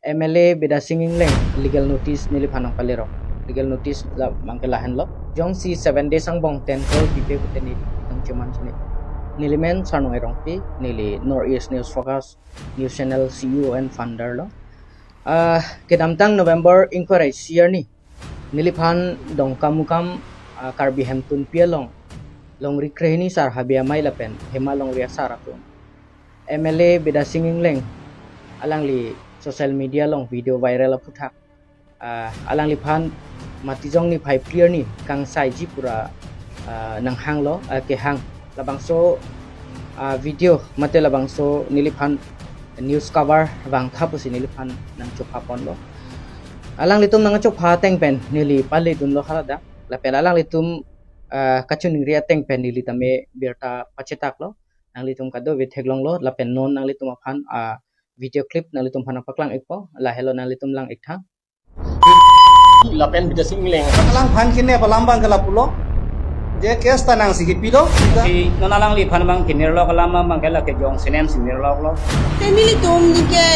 MLA beda singing leng legal notice nili phanang palero legal notice la mangkelahan lo jong si 7 days ang bong 10 call pipe kute ni tang cuman sini nili men sarno erong pi nili Northeast News Focus News Channel CEO and founder lo kedamtang November inquiry year ni nili phan dong kamukam karbi hemtun pialong long rikrehni sar habia mai lapen hema long ria saratun MLA beda singing leng alang li social media long video viral puthak alang li phan matijong ni phai clear ni kang sai ji pura nang hang lo ke hang labangso video mate labangso nili phan news cover bang thapu si nili phan nang chopha pon lo alang litum nang chopha teng pen nili pali dun lo halada la pel alang litum kachuning ria teng pen nili tame berta pacetak lo nang litum kado vetheglong lo la pen non nang litum phan video clip nang litum phan paklang ekpo la hello nang litum lang ekthang lapen bida singleng lang phan kine balambang kala pulo je kes tanang sigi pilo si nonalang li phan bang kinir lo kalama mangkela ke jong sinem sinir lo Family tum ni ke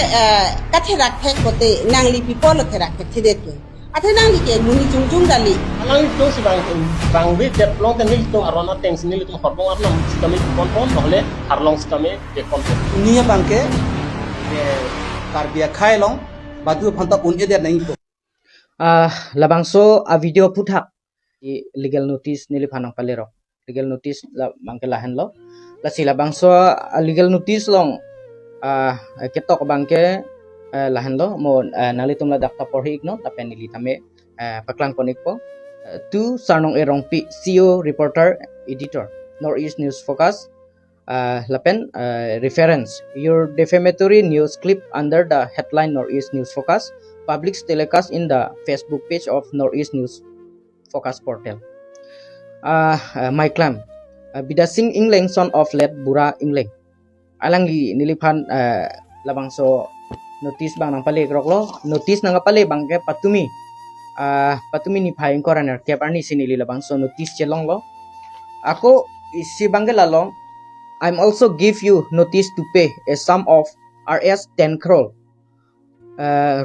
katherak thek kote nang li people lo therak thek thidet ke athe nang li ke muni chung dali alang to si bang we de long ten to arona teng sinil to horbong arlong sikame kon hole harlong sikame de kon niya bangke karbia khailong badu phanta unje der nahi to labangso video puthak legal notice nili phanang palero legal notice la mangkelahan lo la sila bangso legal notice long ketok bangke lahan lo mo nalitum la dakta porhi igno tapen nili tame paklang konik po tu sarnong erong pi CEO reporter editor Northeast News Focus lapen reference your defamatory news clip under the headline Northeast News Focus public telecast in the Facebook page of Northeast News Focus portal my claim bidasing ingleng son of let bura ingleng alang gi niliphan labangso notice bang nang pale kroklo notice nang pale bang ke patumi ni phaing koraner ke parni sinili labangso notice chelong lo ako isi bangge lalong I'm also give you notice to pay a sum of Rs 10 crore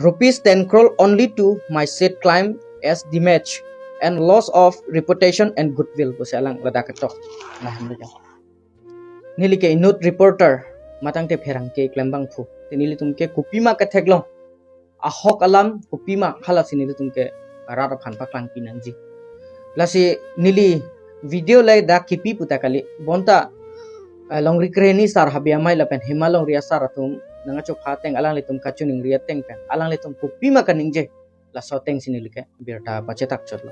rupees 10 crore only to my said claim as damage and loss of reputation and goodwill po salang lada ketok nah nili ke note reporter matang te pherang ke klembang phu nili tumke kupima ka theglong ahok alam kupima khala sinili tumke rara phan paklang pinangji lasi nili video lai da kipi putakali bonta longri kreni sar habia mai lapen himalong ria saratum nanga chok hateng alang litum kachuning ria teng pen alang litum kupima kaningje la soteng sinili ke birta pacetak chotlo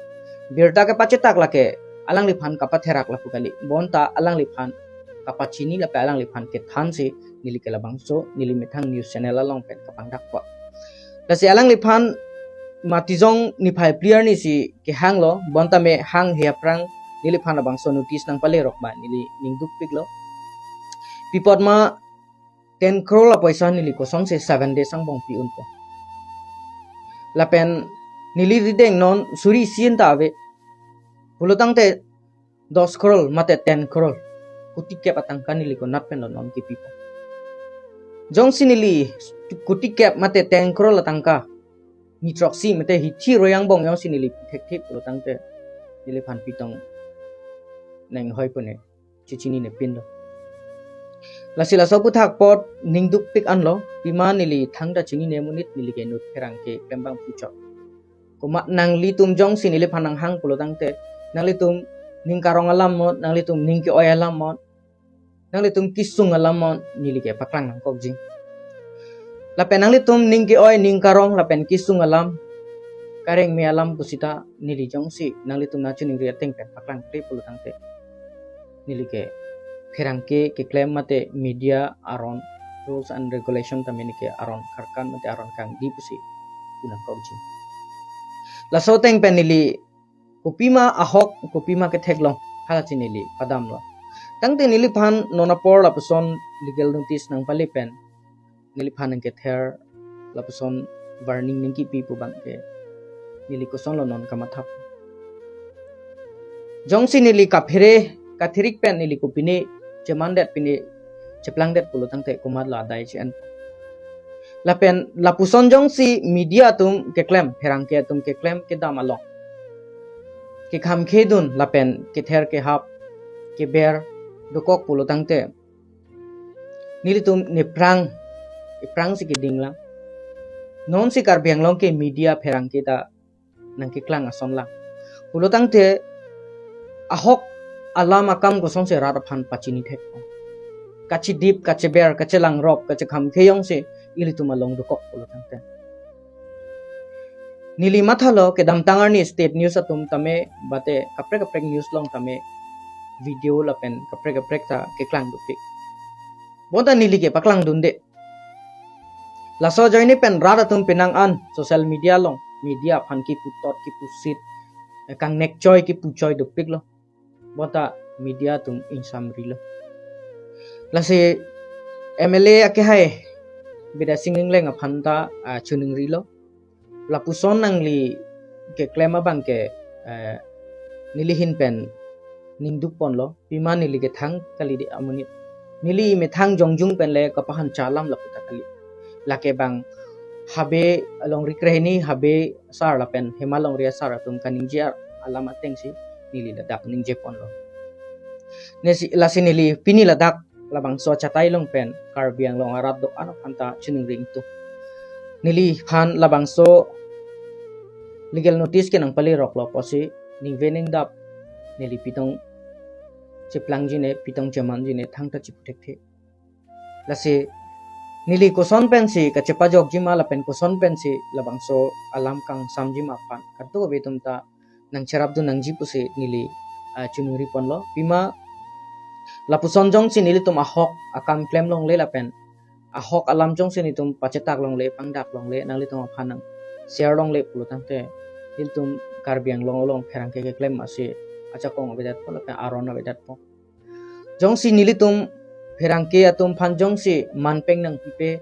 birta ke pacetak la ke alang liphan kapatherak la pukali bonta alang liphan kapachini la pe alang liphan ke than se nili ke labangso nili methang news channel along pen kapangdak pa la si alang liphan matijong ni phai player ni si ke hang lo bonta me hang heprang nili phan labangso notice nang pale rok ba nili ningduk piklo pipot ma 10 crore la paisa nili kosong se 7 days ang bong pi unpo lapen nili rideng non suri sien ta ave bulutang te 10 crore mate 10 crore kutik ke patang kan nili ko nat pen non ki pipo jong sinili kutik ke mate 10 crore la tangka ni troxi mate hi chi royang bong yo sinili thek thek bulutang te nili phan pitong neng hoi pone chichini ne pindo lasila so puthak pot ningduk pik anlo pima nili thangda chini ne munit nili ke nut pherang ke kembang pucho kuma nang litum jong sinili phanang hang pulotang te nang litum ningkarong alam mo nang litum ningki oy alam mo nang litum kisung alam mo nili ke paklang nang kokjing lapen nang litum ningki oy ningkarong lapen kisung alam kareng me alam pusita nili jong si nang litum na chuning ria teng pen paklang te pulotang te nili ke pherang ke claim mate media aron rules and regulation tamini ke aron karkan mate aron kang di pusi punang kokjing la soteng penili kupima ahok kupima ke theglong hala chinili padam lo tangte nili phan nonapor la person legal notice nang pali pen nili phan ke ther la person warning ningki pi pu bang ke nili kosong lo non kamathap jongsi nili ka phere ka thirik pen nili kupini cemandet pini ceplang det pulu tangte kumat la dai chen lapen lapuson jong si media tum ke klem pherang ke tum ke klem ke damalong ke kham khedun lapen ke ther ke hap ke ber dokok pulo tangte nili tum ne prang si ke dinglang non si kar long ke media pherang ke ta nang ke klang ason lang pulo tangte ahok alam akam ko son se rar phan pachini thek kachi dip kachi ber kachi lang rop kachi kham kheyong se ili tumalong dukok pulo tangte nili mathalo ke dam tangar ni state news atum tame bate kapre news long tame video lapen kapre ta ke klang dupik boda nili ke paklang dunde laso joini pen rada tum pinang an social media long media phan ki putot ki pusit kang nek choy ki puchoy dupik lo boda media tum insam rilo lasi MLA ake hai beda singing leng phanta chuning rilo lapuson nangli ke klema bangke nilihin pen ningduk pon lo pima nili ke thang kali di amuni nili me thang jongjung pen le kapahan chalam laputa kali lake bang habe along rikrehni habe sar la pen hemalong ria sar tum kaningjia alama tengsi nili ladak ningje pon lo nesi lasi nili pini ladak labang so chatai long pen karbiang long arab do ano phanta chuning ring tu nili phan labang so legal notice ke nang pali rok lo posi ning vening dap nili pitong chiplang jine pitong jaman jine thangta chiputek the lasi nili koson pen si ka chepa jok jima la pen koson pen si labang so alam kang samji ma pan kartu betum ta nang cherap du nang jipu si nili chuning ri pon lo pima lapuson jong si nili tum ahok akam claim long le la pen ahok alam jong si ni tum pacetak long le pangdak long le nang li tum phanang share long le pulo tangte il tum karbiang long pherang ke claim ase acha kong bedat po la pen aron bedat po jong si nili tum pherang ke atum phan jong si manpeng nang pipe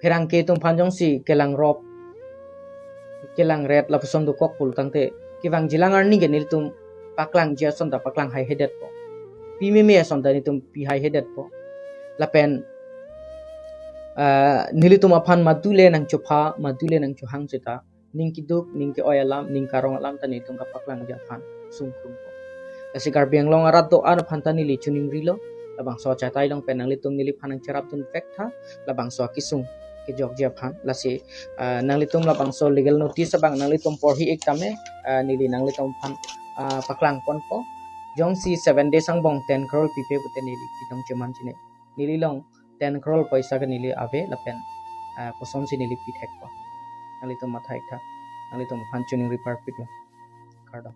pherang ke tum phan jong si kelang rop kelang red lapuson du kok pulo tangte kiwang jilang arni ge nili tum paklang jia son da paklang hai hedet po pimi son da ni tum pi hai hedet po lapen nili tum aphan madule nang chopha madule nang chuhang seta ningki duk ningki oyalam ning karong alam tani tum ka paklang ja phan sungkrum po asi karbiang long arat do an phan tani li chuning rilo labang so chatai long penang li tum nili phanang cherap tun tha labang so kisung ke jok ja phan lasi nang li tum labang so legal notice bang nang li tum porhi ek tame nili nang li tum phan paklang pon po jong si 7 days ang bong 10 crore pipe bute nili pitong chuman chine nili long 10 crore paisa ka nili ave lapen kosom si nili pithek po nali tum mathai tha nali tum phan chuning repair pit lo kardo